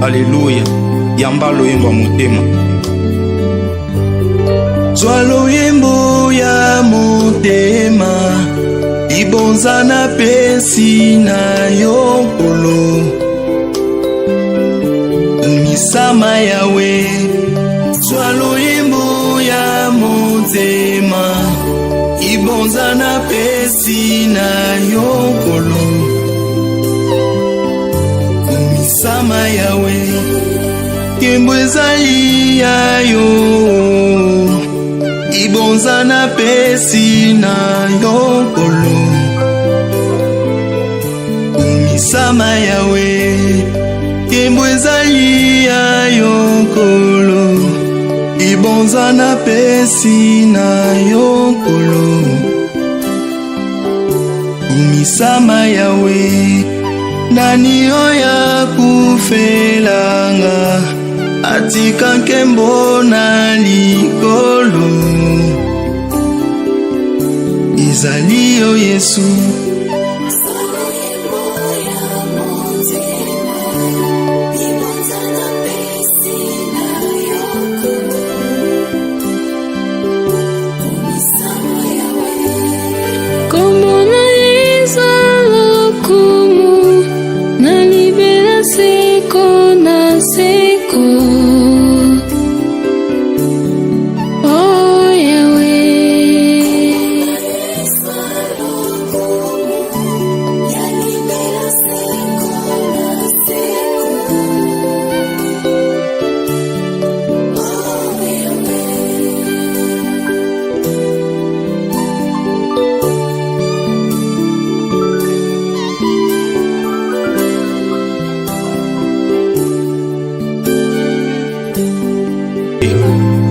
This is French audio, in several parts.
Alléluia. Yamba loyembo motema. Zwa loyembo ya motema, ibonza na pesi na yokolo. Misama yawe. Zwa loyembo ya motema, ibonza na pesi na yokolo. Misama yawe. Kembo ezali ya yo, ibonza na pesi na yokolo. Misama yawe. Kembo ezali ya yokolo, ibonza na pesi na yokolo. Misama yawe. Nani oya kufelanga, atika nkembo na likolo. Ezali yo Yesu.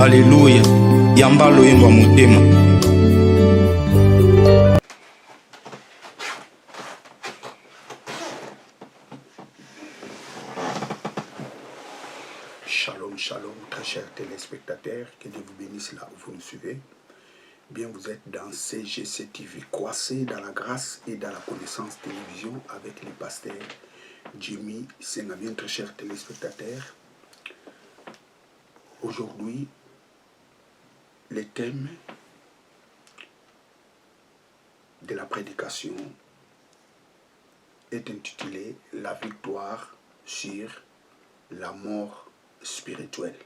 Alléluia. Yamba loyembo motema. Shalom, shalom, très chers téléspectateurs, que Dieu vous bénisse là où vous nous suivez. Bien, vous êtes dans CGC TV, croissez dans la grâce et dans la connaissance télévision avec le pasteur Jimmy Senga. Bien, très chers téléspectateurs, aujourd'hui, le thème de la prédication est intitulé « La victoire sur la mort spirituelle ».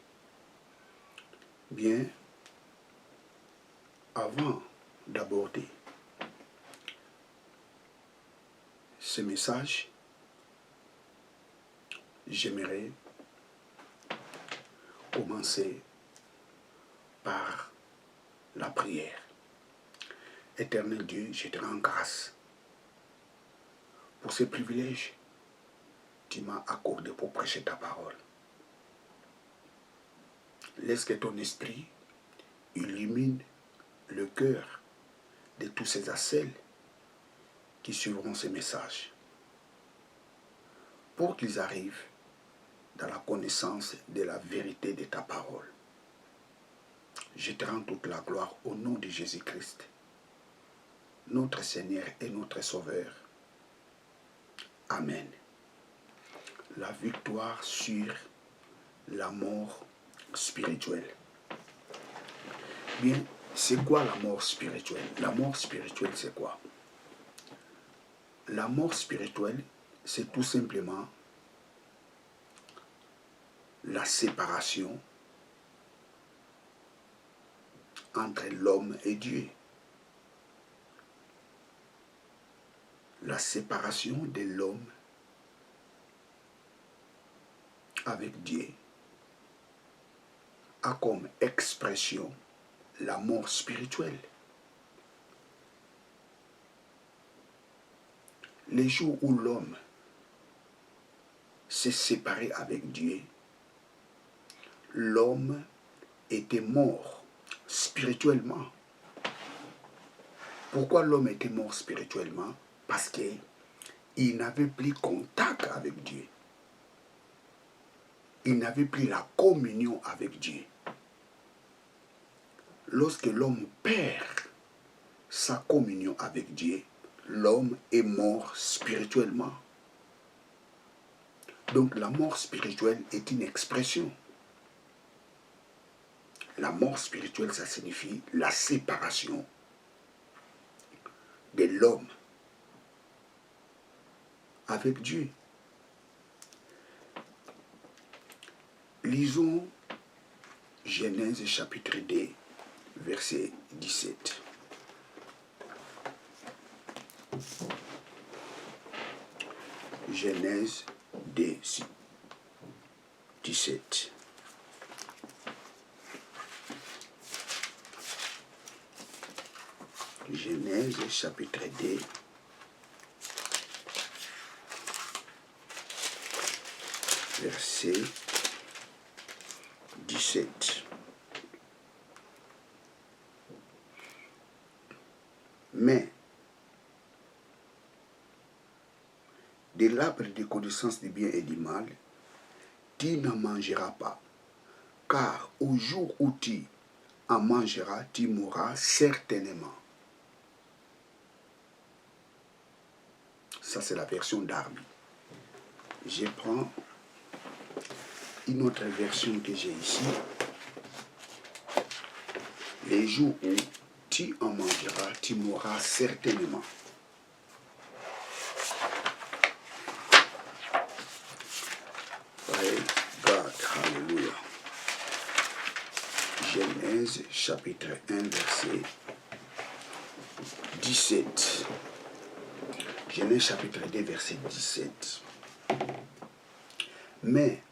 Bien, avant d'aborder ce message, j'aimerais commencer par la prière. Éternel Dieu, je te rends grâce pour ce privilège que tu m'as accordé pour prêcher ta parole. Laisse que ton esprit illumine le cœur de tous ces celles qui suivront ce message, pour qu'ils arrivent dans la connaissance de la vérité de ta parole. Je te rends toute la gloire au nom de Jésus-Christ, notre Seigneur et notre Sauveur. Amen. La victoire sur la mort spirituelle. Bien, c'est quoi la mort spirituelle? La mort spirituelle, c'est quoi? La mort spirituelle, c'est tout simplement la séparation entre l'homme et Dieu. La séparation de l'homme avec Dieu a comme expression la mort spirituelle. Les jours où l'homme s'est séparé avec Dieu, l'homme était mort spirituellement. Pourquoi l'homme était mort spirituellement? Parce qu'il n'avait plus contact avec Dieu. Il n'avait plus la communion avec Dieu. Lorsque l'homme perd sa communion avec Dieu, l'homme est mort spirituellement. Donc la mort spirituelle est une expression. La mort spirituelle, ça signifie la séparation de l'homme avec Dieu. Lisons Genèse chapitre 2, verset 17. Genèse 2, 17. Genèse chapitre 2, verset 17. Mais de l'arbre de connaissance du bien et du mal, tu n'en mangeras pas, car au jour où tu en mangeras, tu mourras certainement. Ça, c'est la version Darby. Je prends une autre version que j'ai ici. Les jours où tu en mangeras, tu mourras certainement. God, hallelujah. Genèse chapitre 1, verset 17. Genèse chapitre 2, verset 17. Mais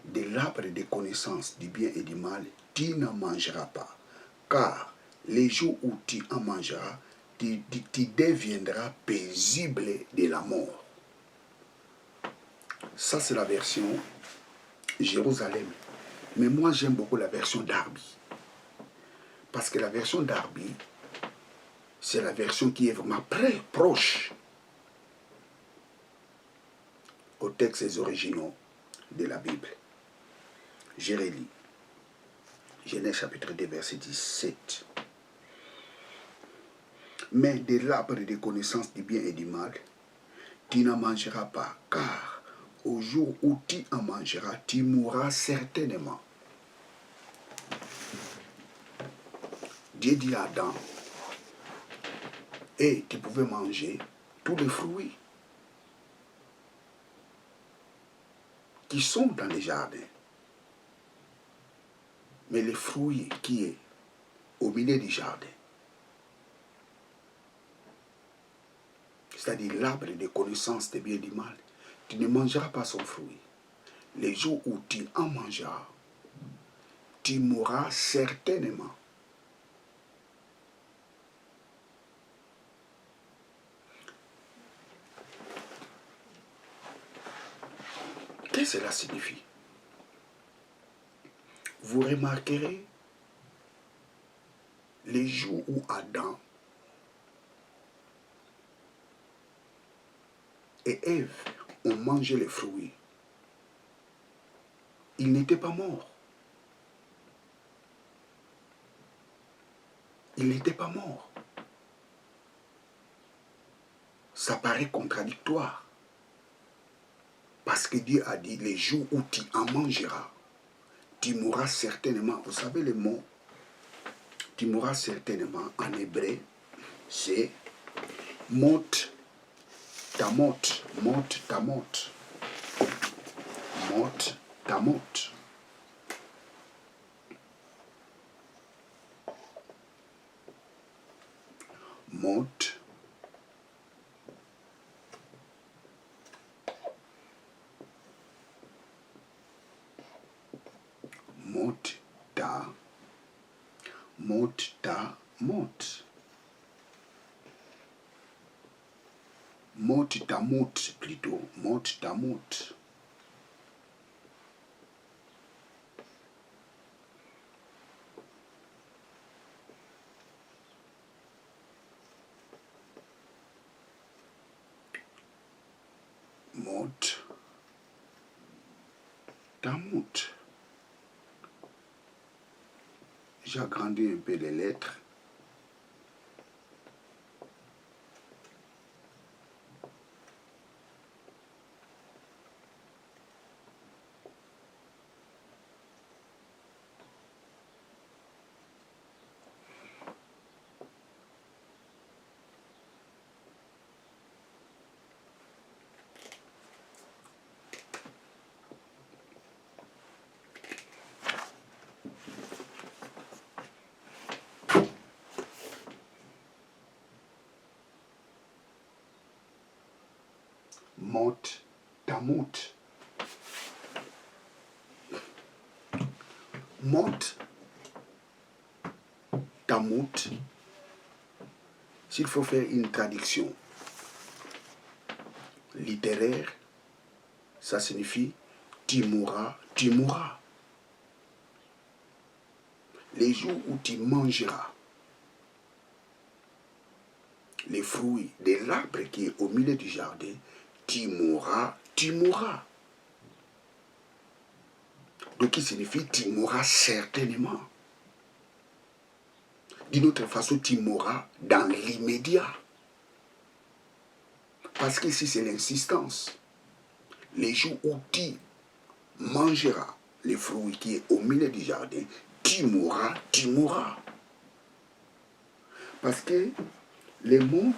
de l'arbre de connaissance du bien et du mal, tu n'en mangeras pas, car les jours où tu en mangeras, tu deviendras paisible de la mort. Ça, c'est la version Jérusalem. Mais moi, j'aime beaucoup la version Darby. Parce que la version Darby, c'est la version qui est vraiment très proche aux textes originaux de la Bible. Je relis. Genèse chapitre 2, verset 17. Mais de l'arbre de connaissance du bien et du mal, tu n'en mangeras pas, car au jour où tu en mangeras, tu mourras certainement. Dieu dit à Adam, et tu pouvais manger tous les fruits qui sont dans les jardins. Mais les fruits qui est au milieu du jardin, c'est-à-dire l'arbre de connaissance des biens et du mal, tu ne mangeras pas son fruit. Les jours où tu en mangeras, tu mourras certainement. Qu'est-ce que cela signifie? Vous remarquerez les jours où Adam et Ève ont mangé les fruits. Ils n'étaient pas morts. Ils n'étaient pas morts. Ça paraît contradictoire. Parce que Dieu a dit, les jours où tu en mangeras, tu mourras certainement. Vous savez le mot, tu mourras certainement, en hébreu, c'est mot, tamot, mot, tamot, mot, tamot. Mot, mot, ta, mot, ta, mot. Mot, ta, mot, plutôt. Mot, ta, mot. Mot, ta, mot. J'ai agrandi un peu les lettres. Mot, Tamout. Mot, Tamout. S'il faut faire une traduction littéraire, ça signifie tu mourras, tu mourras. Les jours où tu mangeras les fruits de l'arbre qui est au milieu du jardin, tu mourras, tu mourras. Donc, qui signifie tu mourras certainement. D'une autre façon, tu mourras dans l'immédiat. Parce qu'ici, c'est l'insistance. Les jours où tu mangeras les fruits qui est au milieu du jardin, tu mourras, tu mourras. Parce que les mots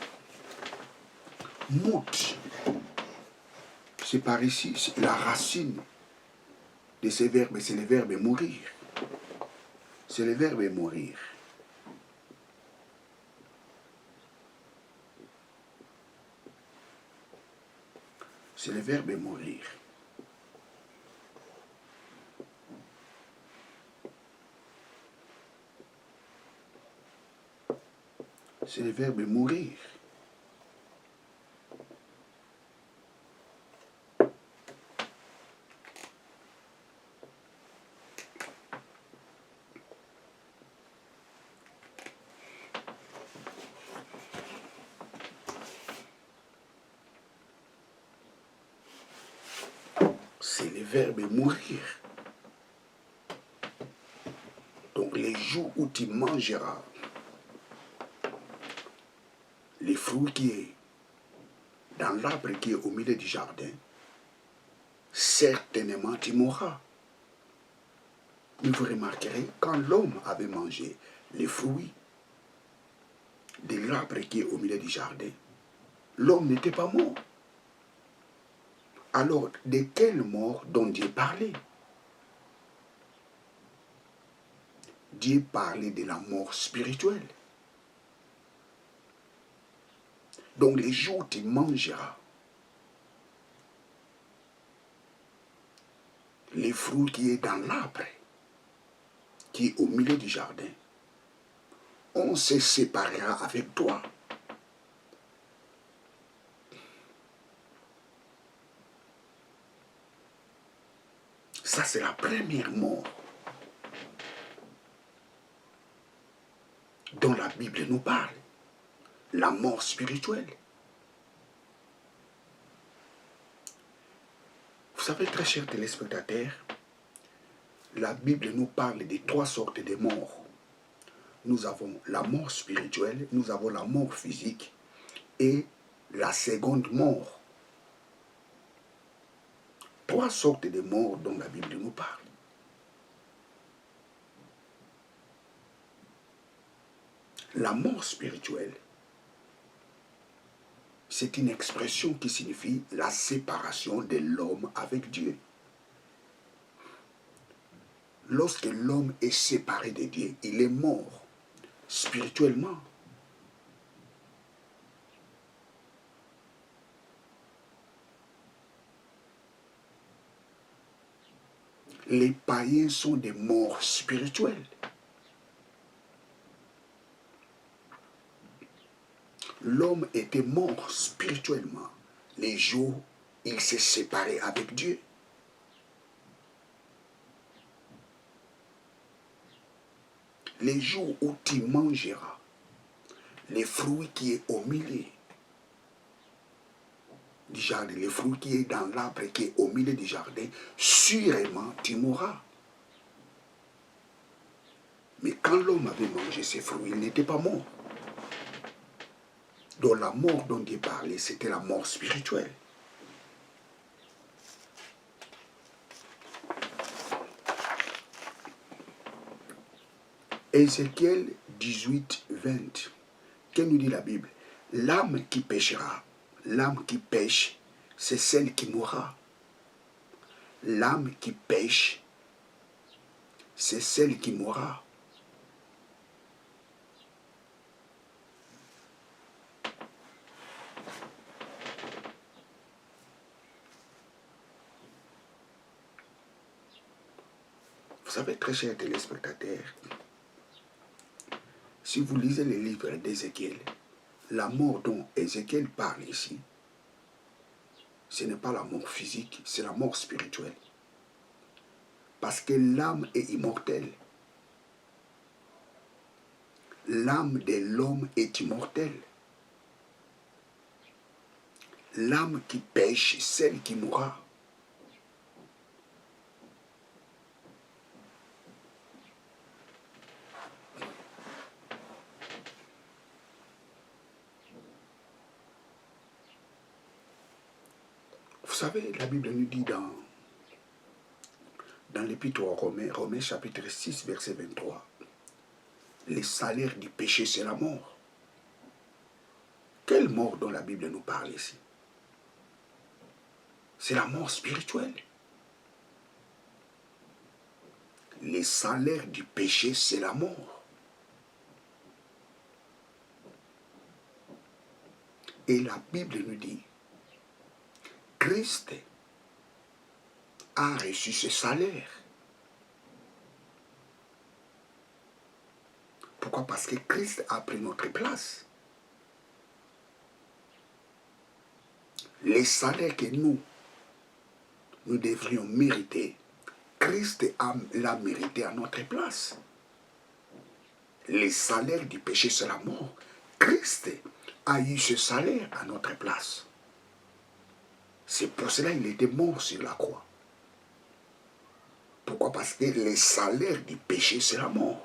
mout, c'est par ici, c'est la racine de ces verbes, c'est le verbe mourir. C'est le verbe mourir. C'est le verbe mourir. C'est le verbe mourir. C'est le verbe mourir. Donc les jours où tu mangeras les fruits qui est dans l'arbre qui est au milieu du jardin, certainement tu mourras. Mais vous remarquerez, quand l'homme avait mangé les fruits de l'arbre qui est au milieu du jardin, l'homme n'était pas mort. Alors, de quelle mort dont Dieu parlait? Dieu parlait de la mort spirituelle. Donc, les jours où tu mangeras les fruits qui est dans l'arbre, qui est au milieu du jardin, on se séparera avec toi. Ça, c'est la première mort dont la Bible nous parle. La mort spirituelle. Vous savez, très chers téléspectateurs, la Bible nous parle de 3 sortes de morts. Nous avons la mort spirituelle, nous avons la mort physique et la seconde mort. 3 sortes de morts dont la Bible nous parle. La mort spirituelle, c'est une expression qui signifie la séparation de l'homme avec Dieu. Lorsque l'homme est séparé de Dieu, il est mort spirituellement. Les païens sont des morts spirituels. L'homme était mort spirituellement les jours où il s'est séparé avec Dieu. Les jours où tu mangeras les fruits qui est au milieu du jardin, les fruits qui est dans l'arbre qui est au milieu du jardin, sûrement tu mourras. Mais quand l'homme avait mangé ces fruits, il n'était pas mort. Donc la mort dont Dieu parlait, c'était la mort spirituelle. Ézéchiel 18, 20. Que nous dit la Bible? L'âme qui péchera, l'âme qui pêche, c'est celle qui mourra. L'âme qui pêche, c'est celle qui mourra. savez, très chers téléspectateurs, si vous lisez les livres d'Ézéchiel, la mort dont Ézéchiel parle ici, ce n'est pas la mort physique, c'est la mort spirituelle. Parce que l'âme est immortelle. L'âme de l'homme est immortelle. L'âme qui pêche, celle qui mourra. Vous savez, la Bible nous dit dans l'épître aux Romains, Romains chapitre 6, verset 23, les salaires du péché, c'est la mort. Quelle mort dont la Bible nous parle ici? C'est la mort spirituelle. Les salaires du péché, c'est la mort. Et la Bible nous dit, Christ a reçu ce salaire. Pourquoi? Parce que Christ a pris notre place. Les salaires que nous devrions mériter, Christ l'a mérité à notre place. Les salaires du péché, c'est la mort. Christ a eu ce salaire à notre place. C'est pour cela qu'il était mort sur la croix. Pourquoi? Parce que les salaires du péché, c'est la mort.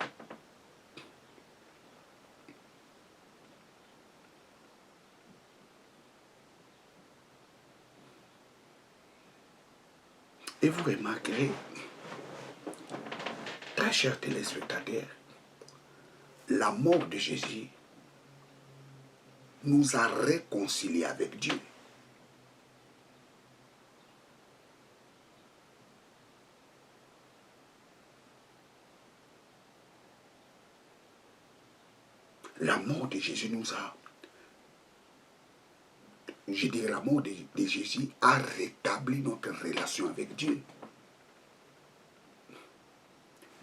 Et vous remarquerez, très chers téléspectateurs, la mort de Jésus nous a réconciliés avec Dieu. La mort de Jésus nous a, je dirais, la mort de Jésus a rétabli notre relation avec Dieu.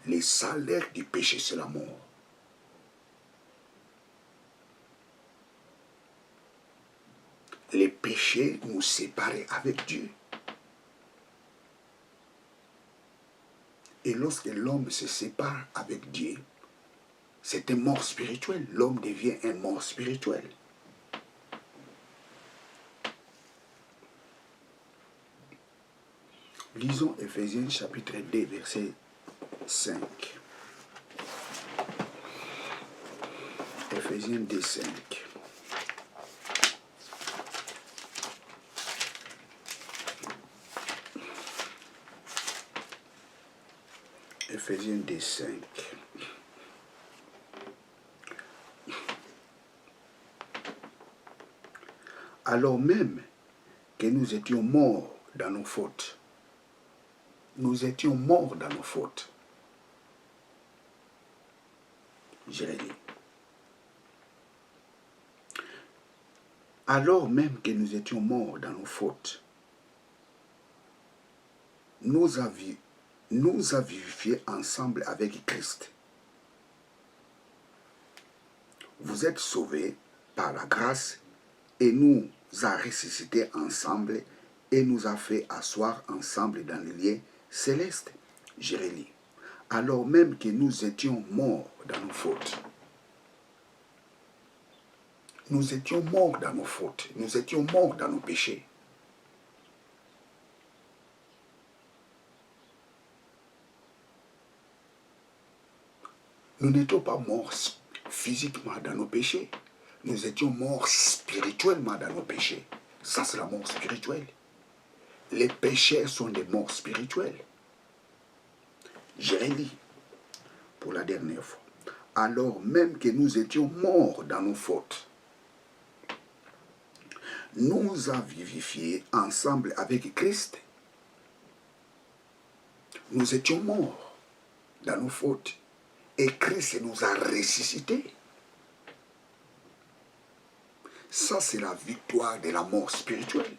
Les salaires du péché, c'est la mort. Les péchés nous séparaient avec Dieu. Et lorsque l'homme se sépare avec Dieu, c'est une mort spirituelle. L'homme devient un mort spirituel. Lisons Ephésiens chapitre 2, verset 5. Ephésiens 2, 5. Ephésiens 2, 5. Alors même que nous étions morts dans nos fautes, nous étions morts dans nos fautes. Je l'ai dit. Alors même que nous étions morts dans nos fautes, nous a vivifiés ensemble avec Christ. Vous êtes sauvés par la grâce et nous a ressuscités ensemble et nous a fait asseoir ensemble dans les lieux célestes. Je relis. Alors même que nous étions morts dans nos fautes. Nous étions morts dans nos fautes. Nous étions morts dans nos péchés. Nous n'étions pas morts physiquement dans nos péchés. Nous étions morts spirituellement dans nos péchés. Ça, c'est la mort spirituelle. Les péchés sont des morts spirituelles. Je relis pour la dernière fois. Alors même que nous étions morts dans nos fautes, nous a vivifiés ensemble avec Christ. Nous étions morts dans nos fautes et Christ nous a ressuscités. Ça, c'est la victoire de la mort spirituelle.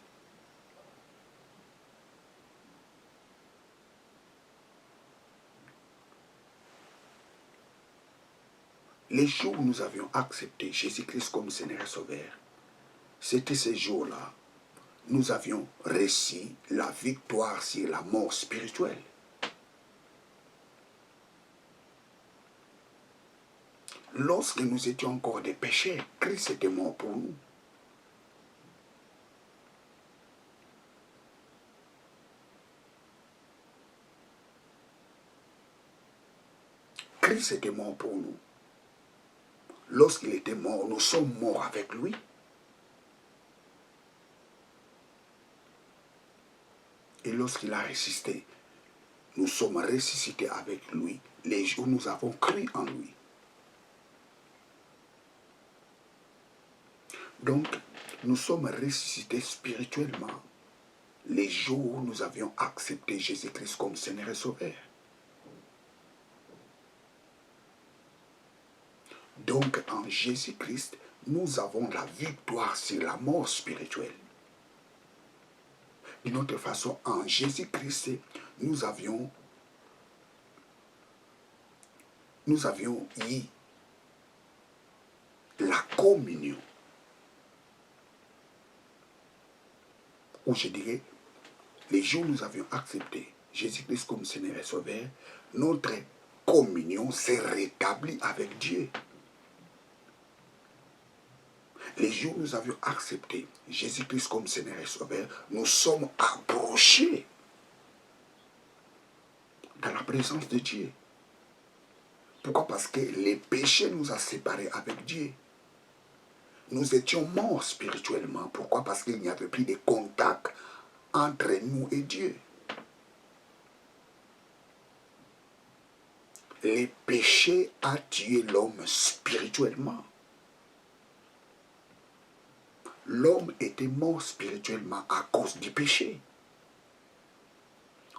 Les jours où nous avions accepté Jésus-Christ comme Seigneur et Sauveur, c'était ces jours-là, nous avions réussi la victoire sur la mort spirituelle. Lorsque nous étions encore des pécheurs, Christ était mort pour nous. Christ était mort pour nous. Lorsqu'il était mort, nous sommes morts avec lui. Et lorsqu'il a résisté, nous sommes ressuscités avec lui les jours où nous avons cru en lui. Donc, nous sommes ressuscités spirituellement les jours où nous avions accepté Jésus-Christ comme Seigneur et Sauveur. Donc, en Jésus-Christ, nous avons la victoire sur la mort spirituelle. D'une autre façon, en Jésus-Christ, nous avions eu la communion. Ou je dirais, les jours où nous avions accepté Jésus-Christ comme Seigneur et Sauveur, notre communion s'est rétablie avec Dieu. Les jours où nous avions accepté Jésus-Christ comme Seigneur et Sauveur, nous sommes approchés dans la présence de Dieu. Pourquoi? Parce que les péchés nous ont séparés avec Dieu. Nous étions morts spirituellement. Pourquoi? Parce qu'il n'y avait plus de contact entre nous et Dieu. Les péchés ont tué l'homme spirituellement. L'homme était mort spirituellement à cause du péché.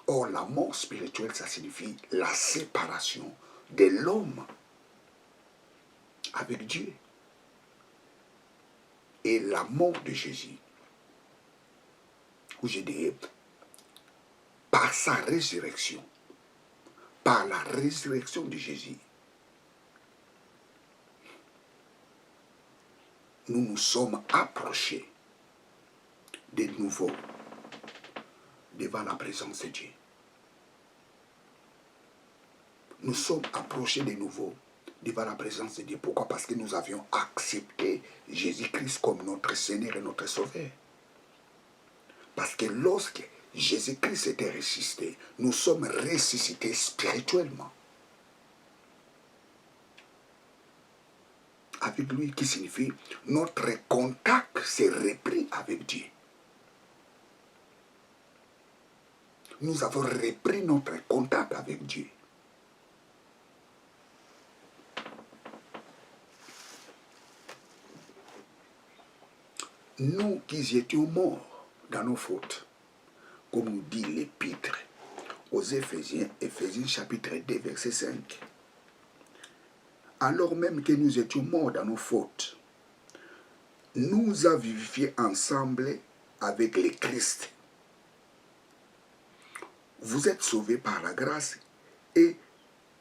Or, la mort spirituelle, ça signifie la séparation de l'homme avec Dieu. Et la mort de Jésus, ou je dirais, par sa résurrection, par la résurrection de Jésus, nous nous sommes approchés de nouveau devant la présence de Dieu. Nous sommes approchés de nouveau devant la présence de Dieu. Pourquoi? Parce que nous avions accepté Jésus-Christ comme notre Seigneur et notre Sauveur. Parce que lorsque Jésus-Christ était ressuscité, nous sommes ressuscités spirituellement. Avec lui, qui signifie notre contact s'est repris avec Dieu. Nous avons repris notre contact avec Dieu. Nous qui étions morts dans nos fautes, comme nous dit l'Épître aux Éphésiens, Éphésiens chapitre 2, verset 5. Alors même que nous étions morts dans nos fautes, nous a vivifiés ensemble avec le Christ. Vous êtes sauvés par la grâce et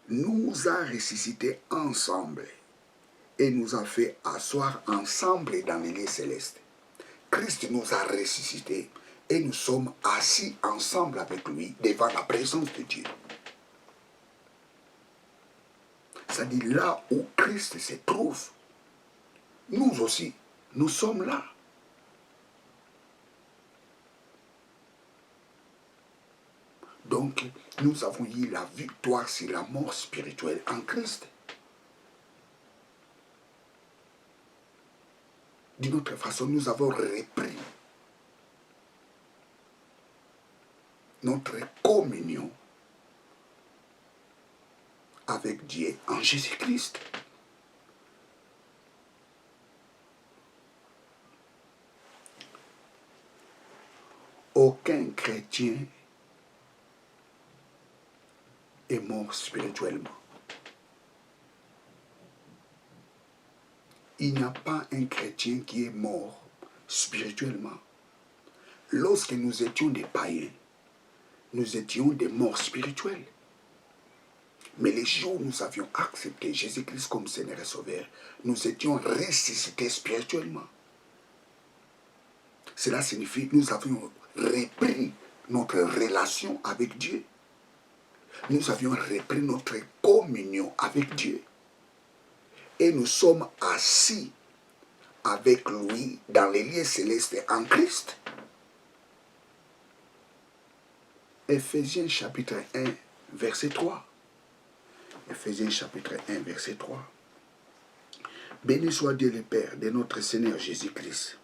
nous a ressuscités ensemble et nous a fait asseoir ensemble dans les lieux célestes. Christ nous a ressuscités et nous sommes assis ensemble avec lui devant la présence de Dieu. C'est-à-dire là où Christ se trouve, nous aussi, nous sommes là. Donc, nous avons eu la victoire sur la mort spirituelle en Christ. D'une autre façon, nous avons repris notre communion avec Dieu en Jésus-Christ. Aucun chrétien est mort spirituellement. Il n'y a pas un chrétien qui est mort spirituellement. Lorsque nous étions des païens, nous étions des morts spirituels. Mais les jours où nous avions accepté Jésus-Christ comme Seigneur et Sauveur, nous étions ressuscités spirituellement. Cela signifie que nous avions repris notre relation avec Dieu. Nous avions repris notre communion avec Dieu. Et nous sommes assis avec lui dans les lieux célestes en Christ. Éphésiens chapitre 1, verset 3. Éphésiens chapitre 1, verset 3. Béni soit Dieu le Père de notre Seigneur Jésus-Christ,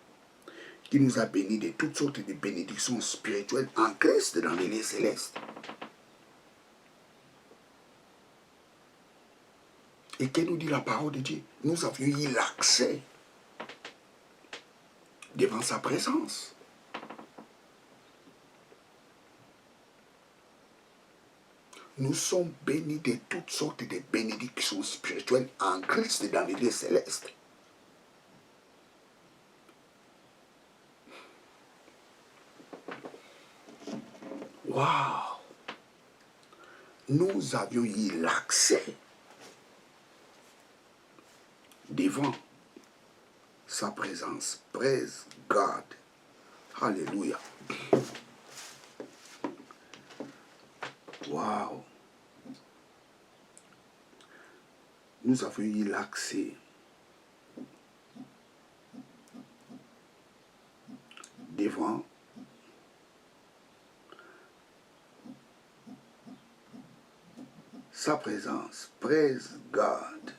qui nous a bénis de toutes sortes de bénédictions spirituelles en Christ dans les lieux célestes. Et que nous dit la parole de Dieu? Nous avions eu l'accès devant sa présence. Nous sommes bénis de toutes sortes de bénédictions spirituelles en Christ dans les lieux célestes. Waouh! Nous avions eu l'accès devant sa présence. Praise God. Alléluia. Waouh! Nous avons eu l'accès devant sa présence. Praise God.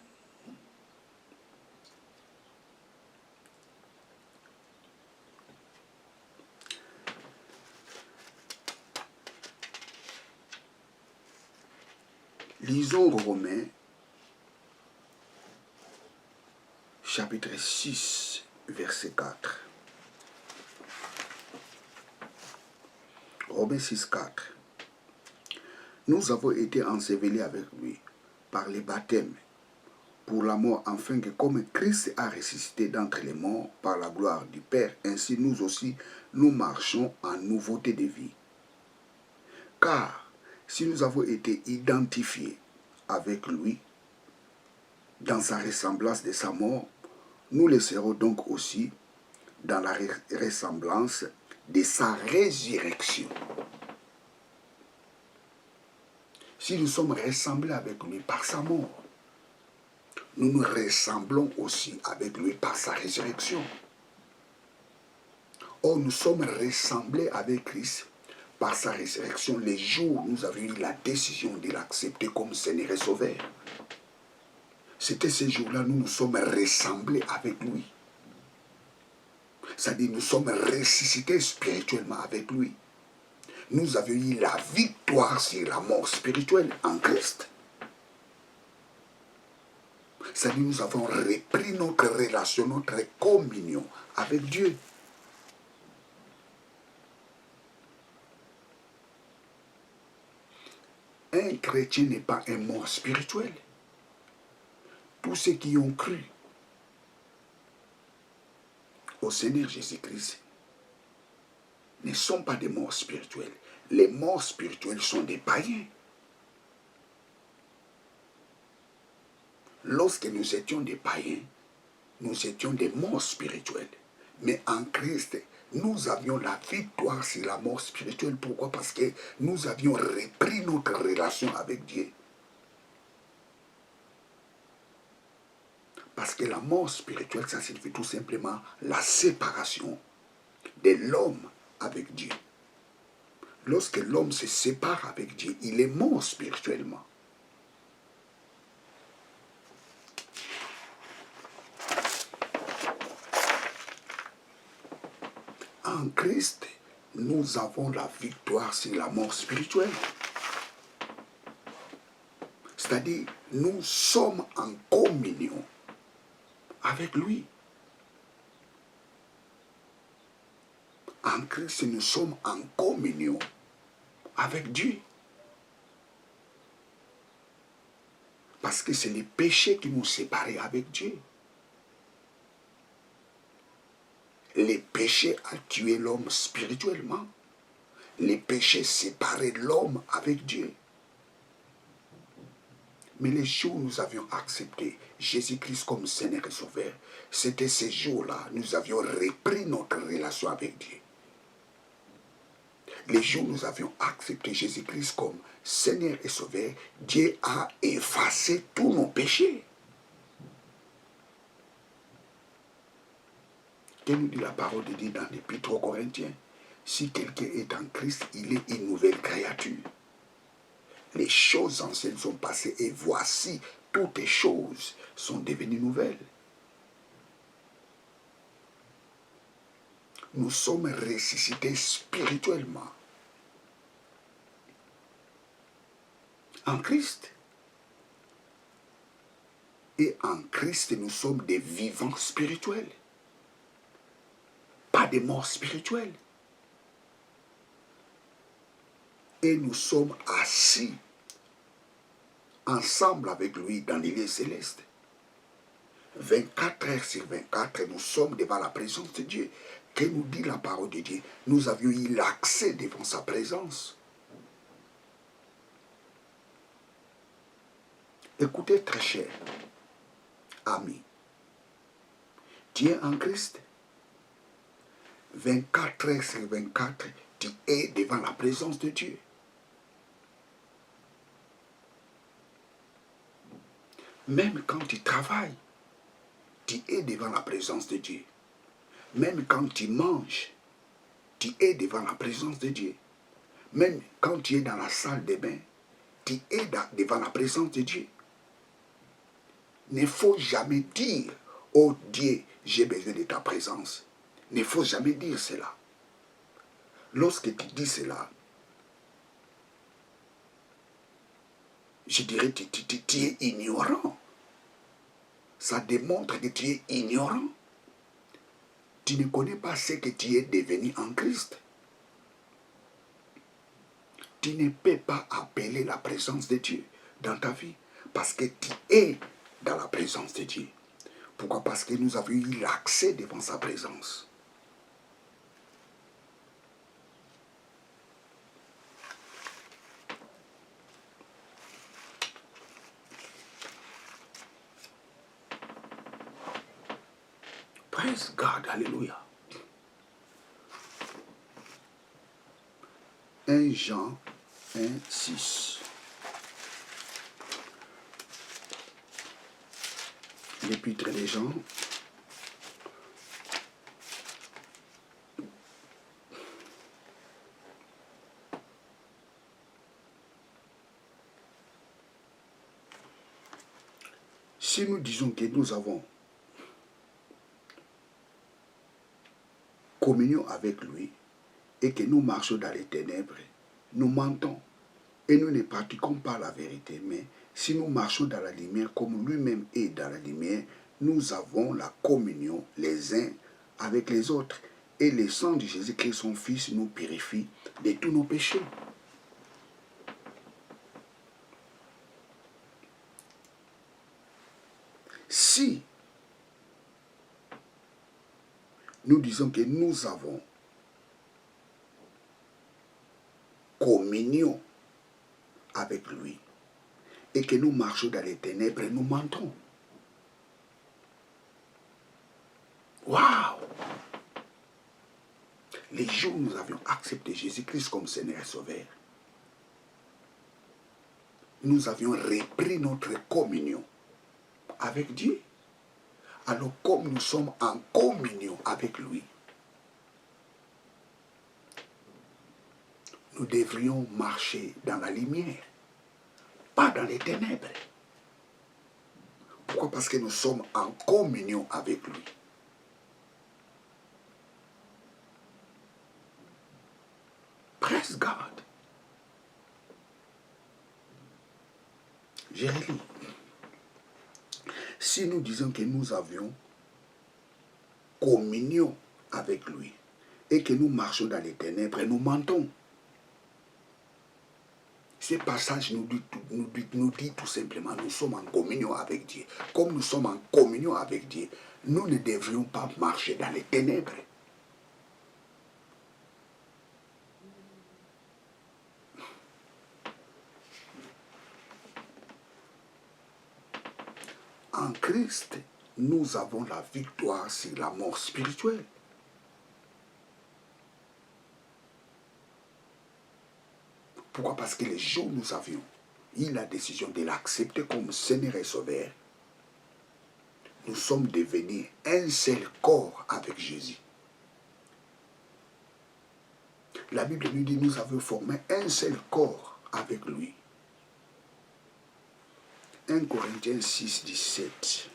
Lisons Romains, chapitre 6, verset 4. Romains 6, 4. Nous avons été ensevelis avec lui par les baptêmes pour la mort, afin que comme Christ a ressuscité d'entre les morts par la gloire du Père, ainsi nous aussi, nous marchons en nouveauté de vie. Car si nous avons été identifiés avec lui dans sa ressemblance de sa mort, nous le serons donc aussi dans la ressemblance de sa résurrection. Si nous sommes ressemblés avec lui par sa mort, nous nous ressemblons aussi avec lui par sa résurrection. Or, nous sommes ressemblés avec Christ par sa résurrection les jours où nous avions eu la décision de l'accepter comme Seigneur et Sauveur. C'était ces jours-là nous nous sommes ressemblés avec lui. C'est-à-dire nous sommes ressuscités spirituellement avec lui. Nous avions eu la victoire sur la mort spirituelle en Christ. C'est-à-dire nous avons repris notre relation, notre communion avec Dieu. Un chrétien n'est pas un mort spirituel. Tous ceux qui ont cru au Seigneur Jésus-Christ ne sont pas des morts spirituels. Les morts spirituels sont des païens. Lorsque nous étions des païens, nous étions des morts spirituels. Mais en Christ, nous avions la victoire sur la mort spirituelle. Pourquoi? Parce que nous avions repris notre relation avec Dieu. Parce que la mort spirituelle, ça signifie tout simplement la séparation de l'homme avec Dieu. Lorsque l'homme se sépare avec Dieu, il est mort spirituellement. En Christ, nous avons la victoire sur la mort spirituelle. C'est-à-dire, nous sommes en communion avec lui. En Christ, nous sommes en communion avec Dieu. Parce que c'est le péché qui nous séparait avec Dieu. Le péché a tué l'homme spirituellement. Le péché séparait l'homme avec Dieu. Mais les jours où nous avions accepté Jésus-Christ comme Seigneur et Sauveur, c'était ces jours-là, nous avions repris notre relation avec Dieu. Les jours où nous avions accepté Jésus-Christ comme Seigneur et Sauveur, Dieu a effacé tous nos péchés. Que nous dit la parole de Dieu dans l'Épître aux Corinthiens? Si quelqu'un est en Christ, il est une nouvelle créature. Les choses anciennes sont passées et voici, toutes les choses sont devenues nouvelles. Nous sommes ressuscités spirituellement en Christ. Et en Christ, nous sommes des vivants spirituels. Pas des morts spirituels. Et nous sommes assis ensemble avec lui dans les lieux célestes. 24 heures sur 24, nous sommes devant la présence de Dieu. Que nous dit la parole de Dieu? Nous avions eu l'accès devant sa présence. Écoutez, très cher ami, tu es en Christ. 24 heures sur 24, tu es devant la présence de Dieu. Même quand tu travailles, tu es devant la présence de Dieu. Même quand tu manges, tu es devant la présence de Dieu. Même quand tu es dans la salle de bain, tu es devant la présence de Dieu. Il ne faut jamais dire, oh Dieu, j'ai besoin de ta présence. Il ne faut jamais dire cela. Lorsque tu dis cela, je dirais que tu es ignorant. Ça démontre que tu es ignorant. Tu ne connais pas ce que tu es devenu en Christ. Tu ne peux pas appeler la présence de Dieu dans ta vie parce que tu es dans la présence de Dieu. Pourquoi? Parce que nous avons eu l'accès devant sa présence. Praise God, alléluia. 1 Jean 1, 6. L'épître des Jean. Si nous disons que nous avons communion avec lui et que nous marchons dans les ténèbres, nous mentons et nous ne pratiquons pas la vérité. Mais si nous marchons dans la lumière comme lui-même est dans la lumière, nous avons la communion les uns avec les autres. Et le sang de Jésus-Christ, son Fils, nous purifie de tous nos péchés. Si nous disons que nous avons communion avec lui et que nous marchons dans les ténèbres, nous mentons. Waouh! Les jours où nous avions accepté Jésus-Christ comme Seigneur et Sauveur, nous avions repris notre communion avec Dieu. Alors comme nous sommes en communion avec lui, nous devrions marcher dans la lumière, pas dans les ténèbres. Pourquoi? Parce que nous sommes en communion avec lui. Praise God. J'ai lu. Si nous disons que nous avions communion avec lui et que nous marchons dans les ténèbres, nous mentons. Ce passage nous dit tout simplement, nous sommes en communion avec Dieu. Comme nous sommes en communion avec Dieu, nous ne devrions pas marcher dans les ténèbres. En Christ, nous avons la victoire sur la mort spirituelle. Pourquoi? Parce que les jours où nous avions eu la décision de l'accepter comme Seigneur et Sauveur, nous sommes devenus un seul corps avec Jésus. La Bible nous dit que nous avons formé un seul corps avec lui. 1 Corinthiens 6, 17.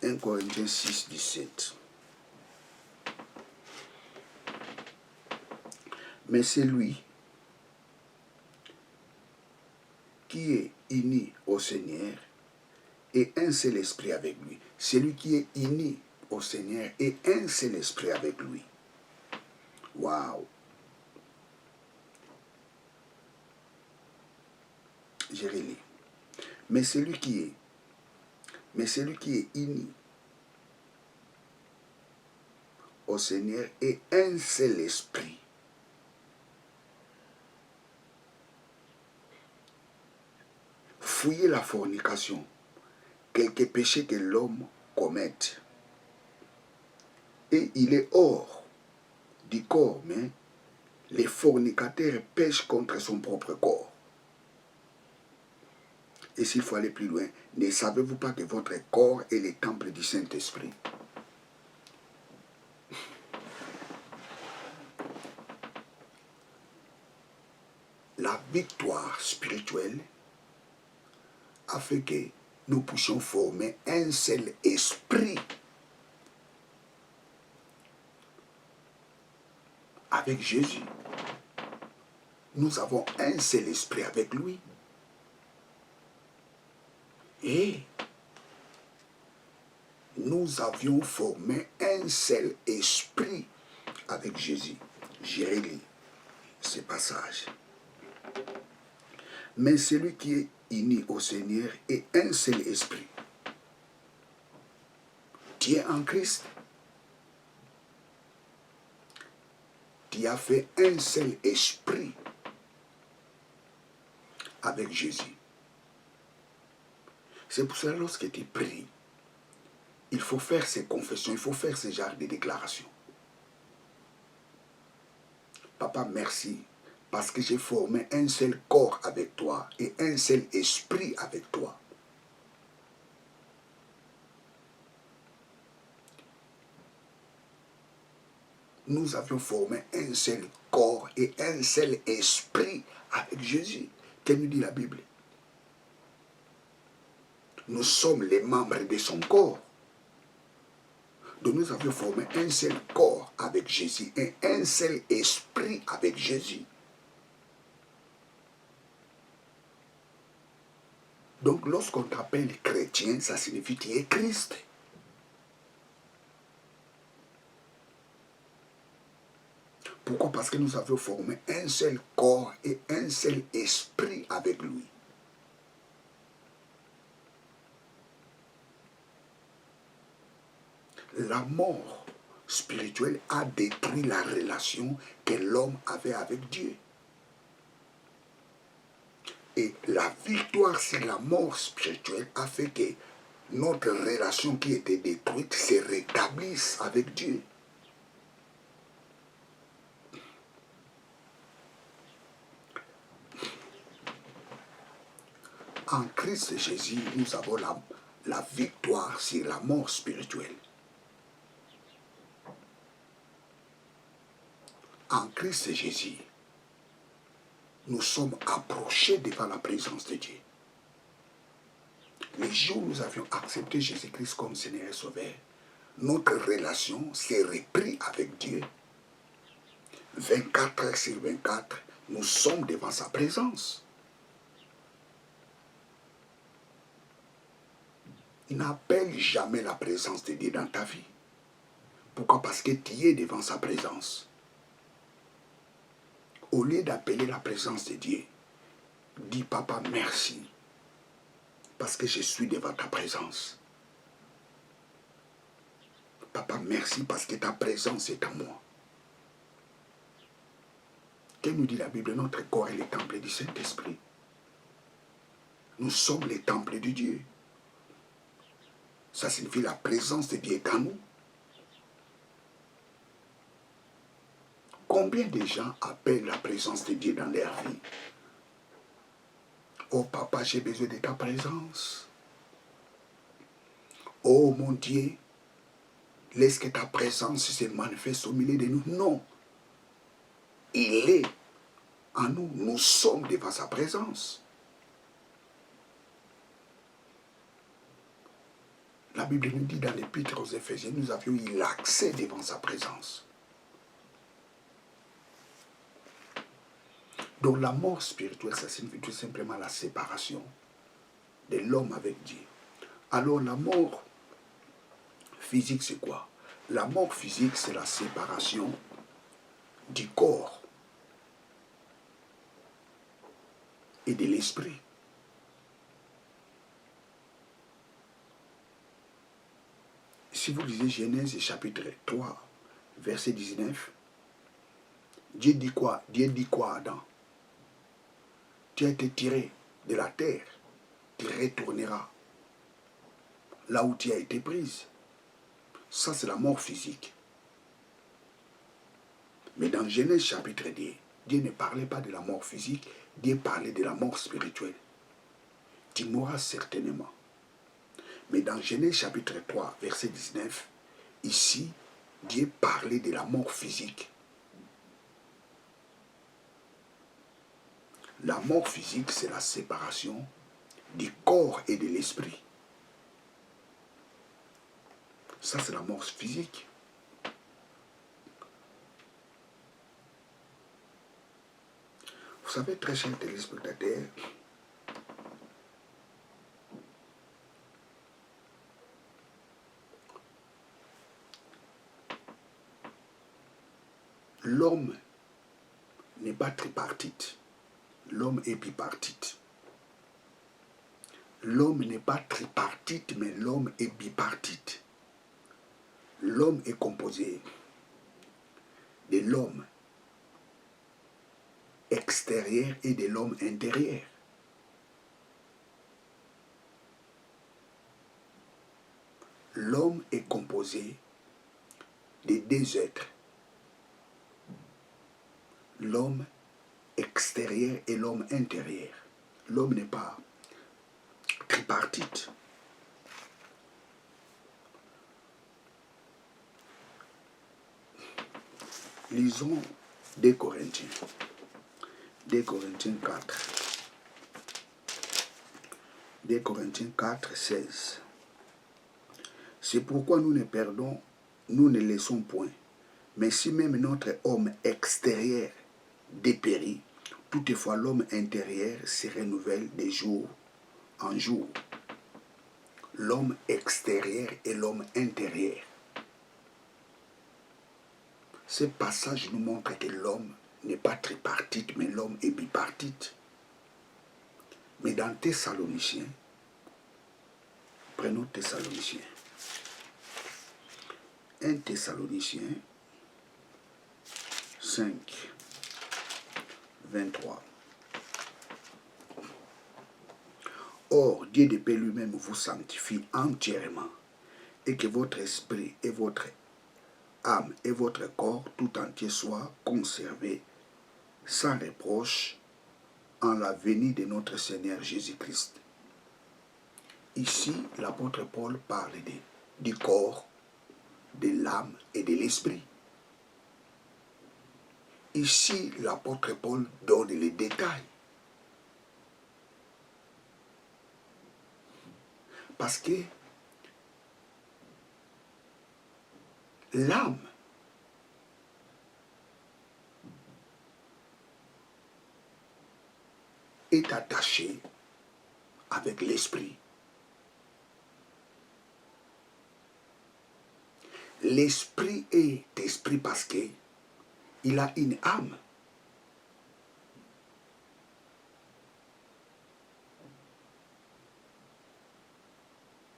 « 1 Corinthiens 6, 17. Mais c'est lui qui est uni au Seigneur et un seul esprit avec lui. Celui qui est uni au Seigneur et un seul esprit avec lui. » Waouh! Je relis. Mais celui qui est uni au Seigneur est un seul esprit. Fouillez la fornication, quelques péchés que l'homme commette. Et il est hors du corps, mais les fornicateurs pêchent contre son propre corps. Et s'il faut aller plus loin, ne savez-vous pas que votre corps est le temple du Saint-Esprit? La victoire spirituelle a fait que nous puissions former un seul esprit avec Jésus. Nous avons un seul esprit avec lui. Et nous avions formé un seul esprit avec Jésus. J'ai relu ce passage. Mais celui qui est uni au Seigneur est un seul esprit. Tu es en Christ. Tu as fait un seul esprit avec Jésus. C'est pour cela, lorsque tu pries, il faut faire ces confessions, il faut faire ce genre de déclarations. Papa, merci, parce que j'ai formé un seul corps avec toi et un seul esprit avec toi. Nous avions formé un seul corps et un seul esprit avec Jésus. Qu'est-ce que nous dit la Bible? Nous sommes les membres de son corps. Donc nous avions formé un seul corps avec Jésus et un seul esprit avec Jésus. Donc lorsqu'on t'appelle chrétien, ça signifie que tu es Christ. Pourquoi? Parce que nous avions formé un seul corps et un seul esprit avec lui. La mort spirituelle a détruit la relation que l'homme avait avec Dieu. Et la victoire sur la mort spirituelle a fait que notre relation qui était détruite se rétablisse avec Dieu. En Christ Jésus, nous avons la victoire sur la mort spirituelle. En Christ Jésus, nous sommes approchés devant la présence de Dieu. Les jours où nous avions accepté Jésus-Christ comme Seigneur et Sauveur, notre relation s'est reprise avec Dieu. 24 heures sur 24, nous sommes devant sa présence. N'appelle jamais la présence de Dieu dans ta vie. Pourquoi? Parce que tu es devant sa présence. Au lieu d'appeler la présence de Dieu, dis papa merci, parce que je suis devant ta présence. Papa merci parce que ta présence est à moi. Que nous dit la Bible? Notre corps est le temple du Saint-Esprit. Nous sommes les temples de Dieu. Ça signifie la présence de Dieu est en nous. Combien de gens appellent la présence de Dieu dans leur vie? Oh papa, j'ai besoin de ta présence. Oh mon Dieu, laisse que ta présence se manifeste au milieu de nous. Non. Il est en nous. Nous sommes devant sa présence. La Bible nous dit dans l'Épître aux Éphésiens, nous avions eu l'accès devant sa présence. Donc la mort spirituelle, ça signifie tout simplement la séparation de l'homme avec Dieu. Alors la mort physique, c'est quoi? La mort physique, c'est la séparation du corps et de l'esprit. Si vous lisez Genèse chapitre 3, verset 19, Dieu dit quoi? Dieu dit quoi à Adam? Tu as été tiré de la terre, tu retourneras là où tu as été prise. Ça, c'est la mort physique. Mais dans Genèse chapitre 2, Dieu ne parlait pas de la mort physique, Dieu parlait de la mort spirituelle. Tu mourras certainement. Mais dans Genèse chapitre 3, verset 19, ici, Dieu parlait de la mort physique. La mort physique, c'est la séparation du corps et de l'esprit. Ça, c'est la mort physique. Vous savez, très chers téléspectateurs, l'homme n'est pas tripartite. L'homme est bipartite. L'homme n'est pas tripartite, mais l'homme est bipartite. L'homme est composé de l'homme extérieur et de l'homme intérieur. L'homme est composé de deux êtres. L'homme extérieur et l'homme intérieur. L'homme n'est pas tripartite. Lisons 2 Corinthiens. 2 Corinthiens 4. 2 Corinthiens 4, 16. C'est pourquoi nous ne perdons, nous ne laissons point. Mais si même notre homme extérieur dépérit, toutefois l'homme intérieur se renouvelle de jour en jour. L'homme extérieur et l'homme intérieur. Ce passage nous montre que l'homme n'est pas tripartite, mais l'homme est bipartite. Mais dans Thessaloniciens, prenons Thessaloniciens. 1 Thessaloniciens 5, 23. Or, Dieu de paix lui-même vous sanctifie entièrement, et que votre esprit et votre âme et votre corps tout entier soient conservés sans reproche en la venue de notre Seigneur Jésus-Christ. Ici, l'apôtre Paul parle du corps, de l'âme et de l'esprit. Ici, l'apôtre Paul donne les détails. Parce que l'âme est attachée avec l'esprit. L'esprit est esprit parce qu'il a une âme.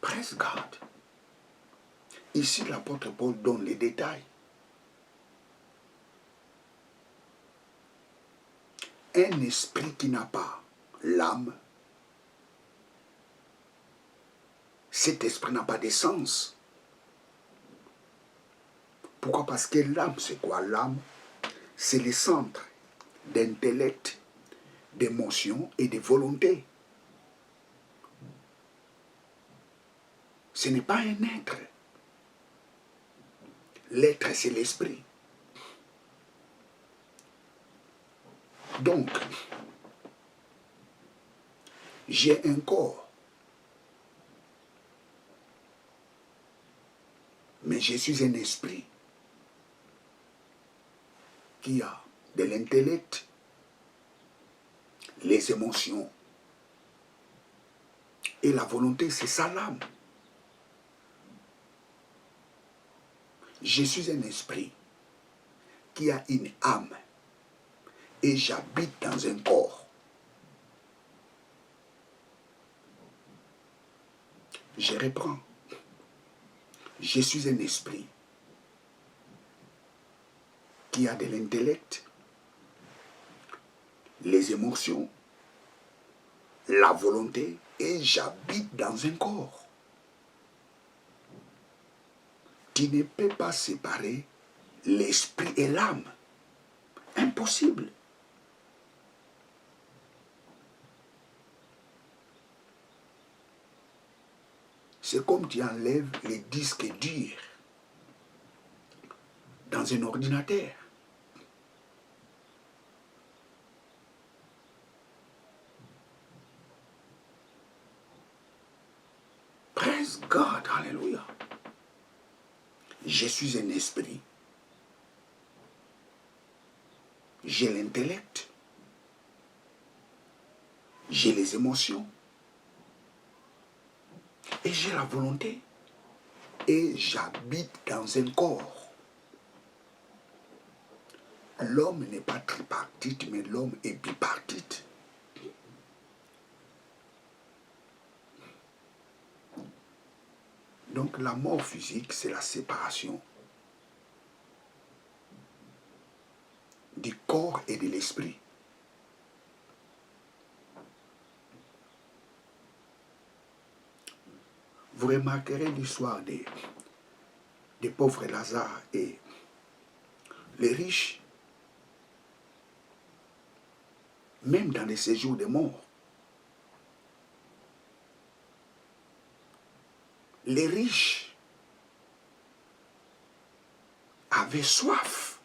Praise God. Ici, l'apôtre Paul donne les détails. un esprit qui n'a pas l'âme, cet esprit n'a pas d'essence. Pourquoi? Parce que l'âme, c'est quoi l'âme? C'est le centre d'intellect, d'émotion et de volonté. Ce n'est pas un être. L'être, c'est l'esprit. Donc, j'ai un corps, mais je suis un esprit qui a de l'intellect, les émotions et la volonté, c'est ça l'âme. Je suis un esprit qui a une âme et j'habite dans un corps. Je reprends. Je suis un esprit qui a de l'intellect, les émotions, la volonté et j'habite dans un corps. Tu ne peux pas séparer l'esprit et l'âme. Impossible. C'est comme tu enlèves les disques durs dans un ordinateur. Praise God, alléluia. Je suis un esprit. J'ai l'intellect. J'ai les émotions. Et j'ai la volonté. Et j'habite dans un corps. L'homme n'est pas tripartite, mais l'homme est bipartite. Donc la mort physique, c'est la séparation du corps et de l'esprit. Vous remarquerez l'histoire des pauvres Lazare et les riches, même dans les séjours des morts. Les riches avaient soif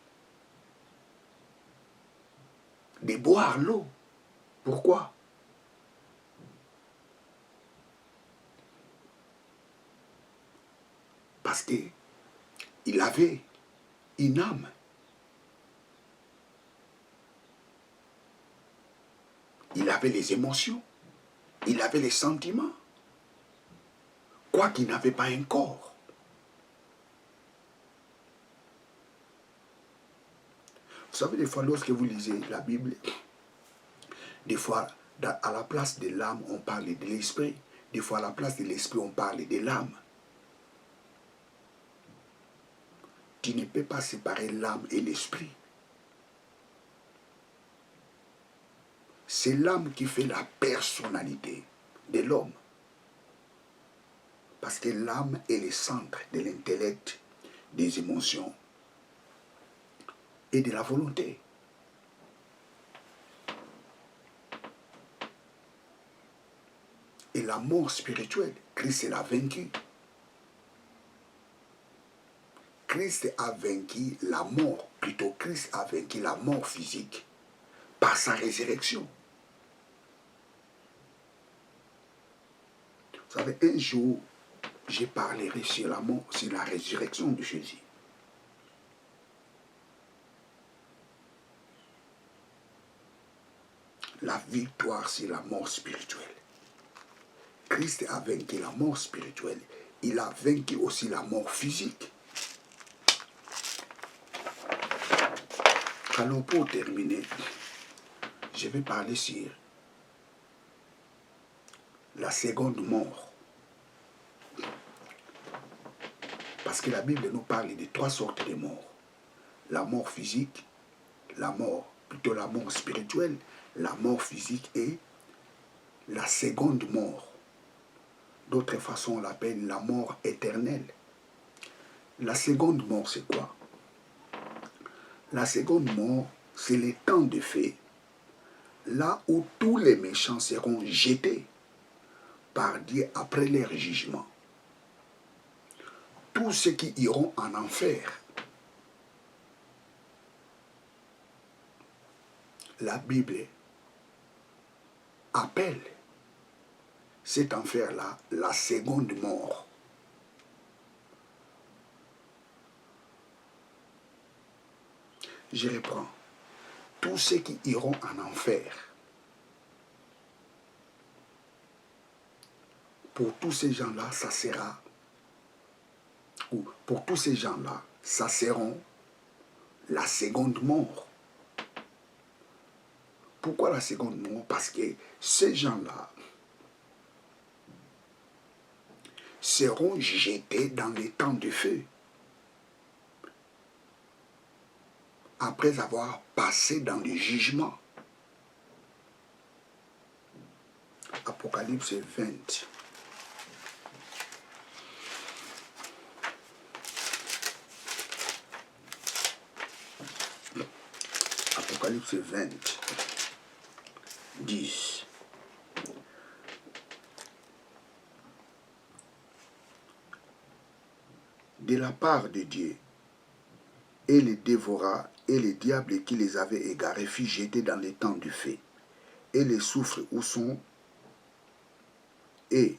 de boire l'eau. Pourquoi? Parce qu'il avait une âme. Il avait les émotions. Il avait les sentiments. Quoiqu'il n'avait pas un corps. Vous savez, des fois, lorsque vous lisez la Bible, des fois, à la place de l'âme, on parle de l'esprit. Des fois, à la place de l'esprit, on parle de l'âme. Tu ne peux pas séparer l'âme et l'esprit. C'est l'âme qui fait la personnalité de l'homme. Parce que l'âme est le centre de l'intellect, des émotions et de la volonté. Et la mort spirituelle, Christ l'a vaincu. Christ a vaincu la mort, plutôt Christ a vaincu la mort physique par sa résurrection. Vous savez, un jour, je parlerai sur la mort, sur la résurrection de Jésus. La victoire sur la mort spirituelle. Christ a vaincu la mort spirituelle. Il a vaincu aussi la mort physique. Alors pour terminer, je vais parler sur la seconde mort. Parce que la Bible nous parle de 3 sortes de morts. La mort physique, la mort, plutôt la mort spirituelle la mort physique et la seconde mort. D'autres façons, on l'appelle la mort éternelle. La seconde mort, c'est quoi? La seconde mort, c'est le temps de feu, là où tous les méchants seront jetés par Dieu après leur jugement. Tous ceux qui iront en enfer, la Bible appelle cet enfer-là la seconde mort. Je reprends. Tous ceux qui iront en enfer, pour tous ces gens-là, ça sera, ou pour tous ces gens-là, ça seront la seconde mort. Pourquoi la seconde mort? Parce que ces gens-là seront jetés dans les temps de feu après avoir passé dans le jugement. Apocalypse 20. Apocalypse 20, 10. De la part de Dieu, et les dévora, et les diables qui les avaient égarés furent jetés dans les temps du feu, et les soufres où sont, et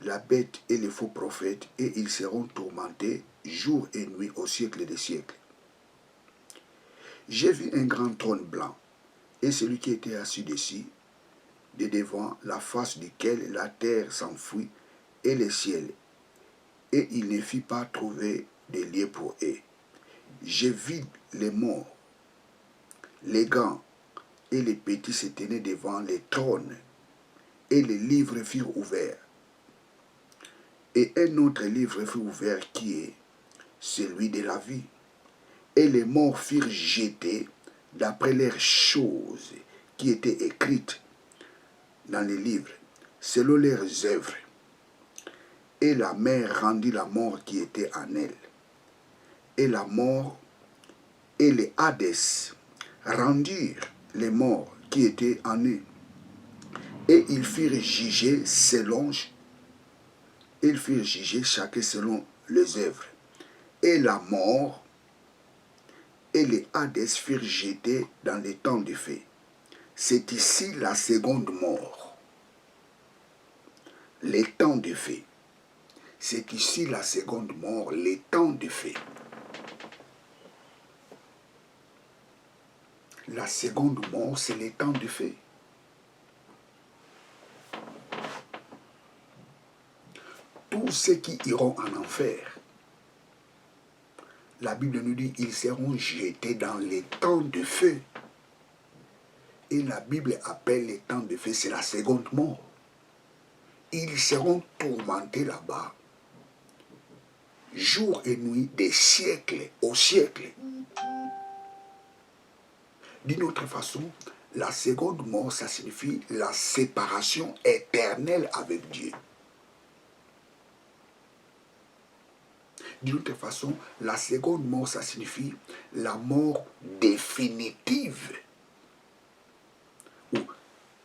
la bête et les faux prophètes, et ils seront tourmentés jour et nuit au siècle des siècles. J'ai vu un grand trône blanc, et celui qui était assis dessus, de devant la face duquel la terre s'enfuit, et le ciel, et il ne fit pas trouver de lieu pour eux. J'ai vu les morts, les grands et les petits se tenaient devant les trônes, et les livres furent ouverts. Et un autre livre fut ouvert qui est celui de la vie. Et les morts furent jetés d'après leurs choses qui étaient écrites dans les livres, selon leurs œuvres. Et la mer rendit la mort qui était en elle. Et la mort et les Hadès rendirent les morts qui étaient en eux. Et ils furent jugés chacun selon les œuvres. Et la mort et les Hadès furent jetés dans les temps du feu. C'est ici la seconde mort. Les temps du feu. C'est ici la seconde mort, les temps du feu. La seconde mort, c'est les temps du feu. Tous ceux qui iront en enfer, la Bible nous dit ils seront jetés dans les temps de feu. Et la Bible appelle les temps de feu, c'est la seconde mort. Ils seront tourmentés là-bas, jour et nuit, des siècles au siècle. D'une autre façon, la seconde mort, ça signifie la séparation éternelle avec Dieu. D'une autre façon, la seconde mort, ça signifie la mort définitive. Ou,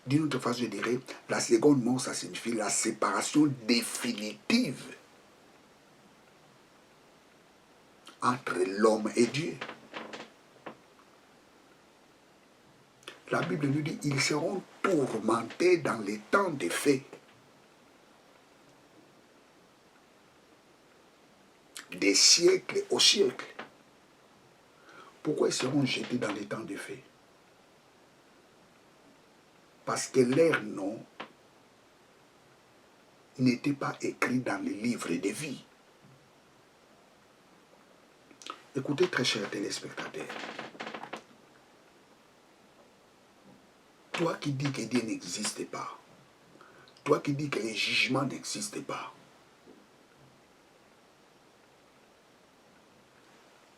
d'une autre façon, je dirais, la seconde mort, ça signifie la séparation définitive entre l'homme et Dieu. La Bible nous dit ils seront tourmentés dans les temps des feux. Des siècles au siècle. Pourquoi ils seront jetés dans les temps de feu? Parce que leur nom n'était pas écrit dans le livre de vie. Écoutez, très chers téléspectateurs. Toi qui dis que Dieu n'existe pas, toi qui dis que les jugements n'existent pas,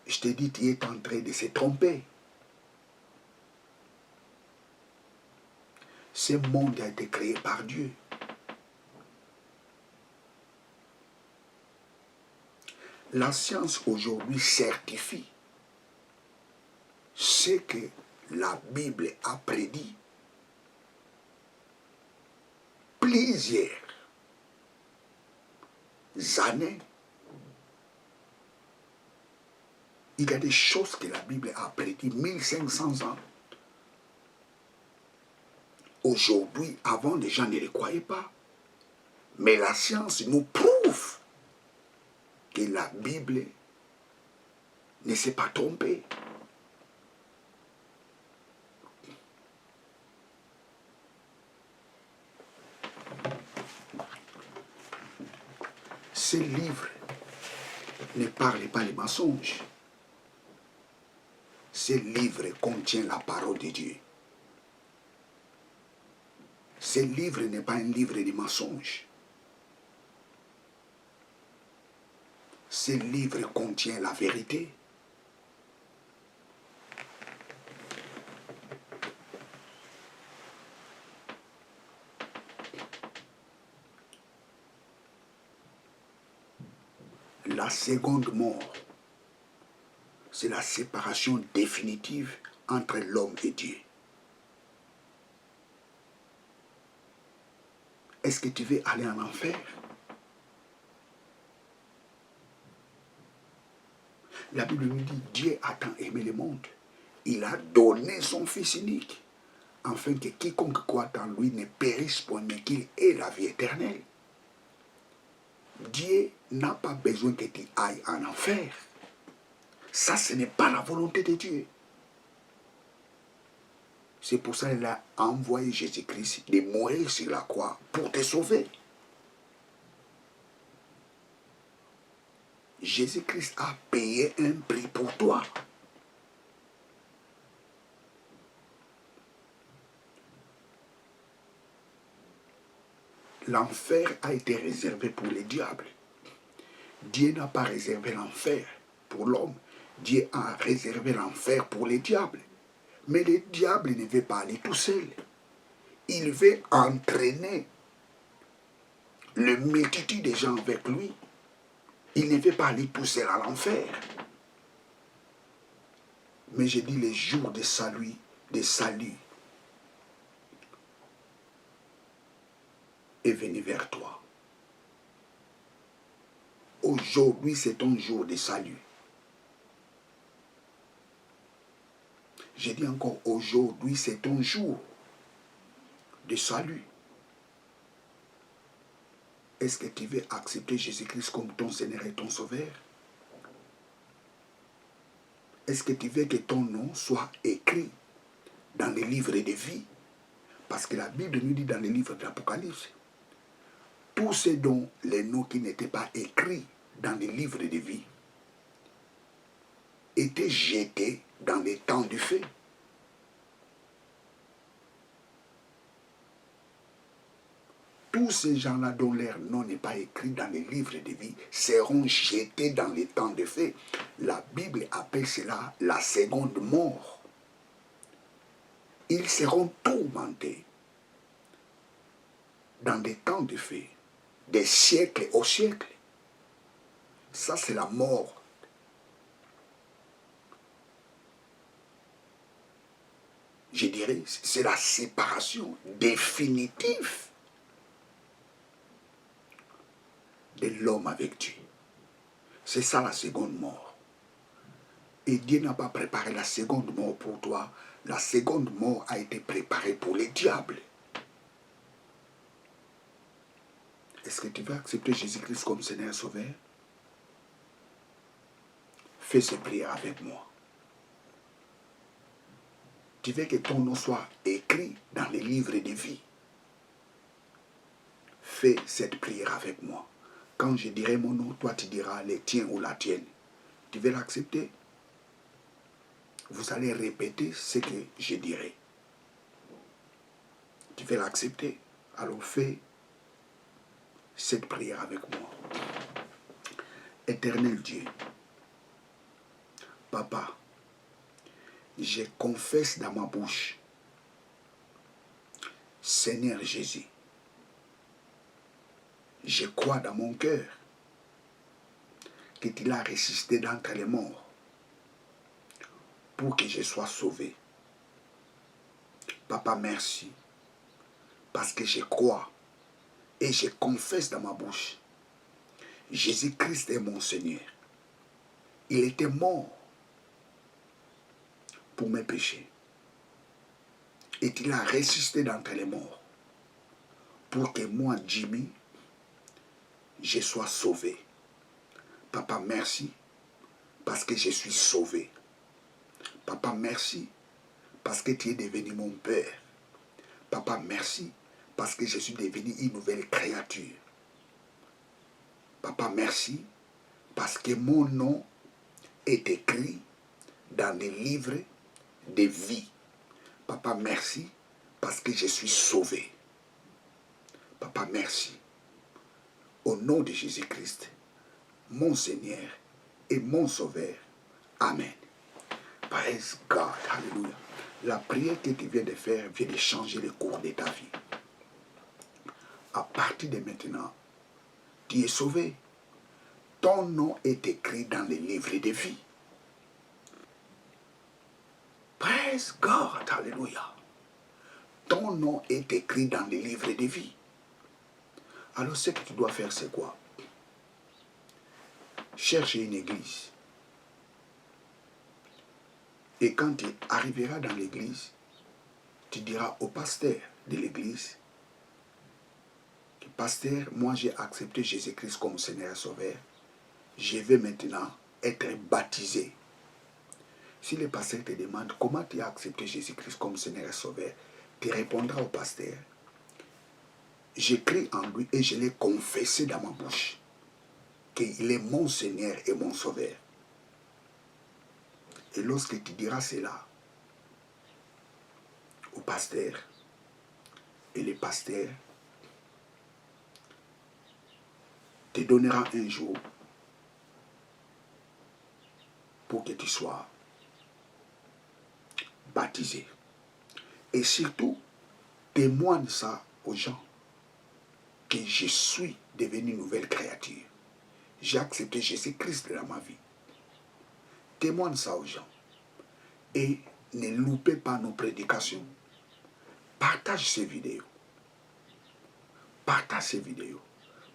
je te dis, tu es en train de se tromper. Ce monde a été créé par Dieu. La science aujourd'hui certifie ce que la Bible a prédit plusieurs années. Il y a des choses que la Bible a prédit 1500 ans. Aujourd'hui, avant, les gens ne les croyaient pas. Mais la science nous prouve que la Bible ne s'est pas trompée. Ce livre ne parle pas les mensonges. Ce livre contient la parole de Dieu. Ce livre n'est pas un livre de mensonges. Ce livre contient la vérité. La seconde mort, c'est la séparation définitive entre l'homme et Dieu. Est-ce que tu veux aller en enfer? La Bible nous dit, Dieu a tant aimé le monde. Il a donné son Fils unique, afin que quiconque croit en lui ne périsse point, mais qu'il ait la vie éternelle. Dieu n'a pas besoin que tu ailles en enfer. Ça, ce n'est pas la volonté de Dieu. C'est pour ça qu'il a envoyé Jésus-Christ de mourir sur la croix pour te sauver. Jésus-Christ a payé un prix pour toi. L'enfer a été réservé pour les diables. Dieu n'a pas réservé l'enfer pour l'homme. Dieu a réservé l'enfer pour les diables. Mais le diable ne veut pas aller tout seul. Il veut entraîner le multitude de gens avec lui. Il ne veut pas aller tout seul à l'enfer. Mais je dis les jours de salut est venu vers toi. Aujourd'hui, c'est ton jour de salut. Je dis encore, aujourd'hui, c'est ton jour de salut. Est-ce que tu veux accepter Jésus-Christ comme ton Seigneur et ton Sauveur? Est-ce que tu veux que ton nom soit écrit dans les livres de vie? Parce que la Bible nous dit dans les livres de l'Apocalypse, tous ceux dont les noms qui n'étaient pas écrits dans les livres de vie étaient jetés dans les temps du feu. Tous ces gens-là dont leur nom n'est pas écrit dans les livres de vie seront jetés dans les temps de feu. La Bible appelle cela la seconde mort. Ils seront tourmentés dans des temps de feu, des siècles au siècle. Ça, c'est la mort. Je dirais, c'est la séparation définitive de l'homme avec Dieu. C'est ça la seconde mort. Et Dieu n'a pas préparé la seconde mort pour toi. La seconde mort a été préparée pour les diables. Est-ce que tu veux accepter Jésus-Christ comme Seigneur et Sauveur? Fais cette prière avec moi. Tu veux que ton nom soit écrit dans les livres de vie? Fais cette prière avec moi. Quand je dirai mon nom, toi tu diras le tien ou la tienne. Tu veux l'accepter? Vous allez répéter ce que je dirai. Tu veux l'accepter? Alors fais cette prière avec moi. Éternel Dieu, Papa, je confesse dans ma bouche Seigneur Jésus, je crois dans mon cœur que tu l'as ressuscité d'entre les morts pour que je sois sauvé. Papa, merci, parce que je crois et je confesse dans ma bouche, Jésus-Christ est mon Seigneur. Il était mort pour mes péchés. Et il a ressuscité d'entre les morts pour que moi, Jimmy, je sois sauvé. Papa, merci parce que je suis sauvé. Papa, merci parce que tu es devenu mon Père. Papa, merci parce que je suis devenu une nouvelle créature. Papa, merci parce que mon nom est écrit dans les livres de vie. Papa, merci parce que je suis sauvé. Papa, merci. Au nom de Jésus-Christ, mon Seigneur et mon Sauveur. Amen. Praise God. Alléluia. La prière que tu viens de faire vient de changer le cours de ta vie. À partir de maintenant, tu es sauvé. Ton nom est écrit dans les livres de vie. Praise God. Alléluia. Ton nom est écrit dans les livres de vie. Alors ce que tu dois faire, c'est quoi? Chercher une église. Et quand tu arriveras dans l'église, tu diras au pasteur de l'église, pasteur, moi j'ai accepté Jésus-Christ comme Seigneur et Sauveur. Je vais maintenant être baptisé. Si le pasteur te demande comment tu as accepté Jésus-Christ comme Seigneur et Sauveur, tu répondras au pasteur, j'ai cru en lui et je l'ai confessé dans ma bouche qu'il est mon Seigneur et mon Sauveur. Et lorsque tu diras cela au pasteur, et le pasteur te donnera un jour pour que tu sois baptisé. Et surtout, témoigne ça aux gens que je suis devenu une nouvelle créature. J'ai accepté Jésus-Christ dans ma vie. Témoigne ça aux gens. Et ne loupez pas nos prédications. Partage ces vidéos. Partage ces vidéos.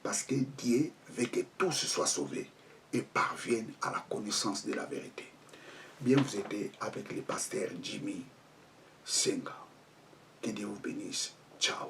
Parce que Dieu veut que tous soient sauvés et parviennent à la connaissance de la vérité. Bien, vous étiez avec le pasteur Jimmy Senga. Que Dieu vous bénisse. Ciao.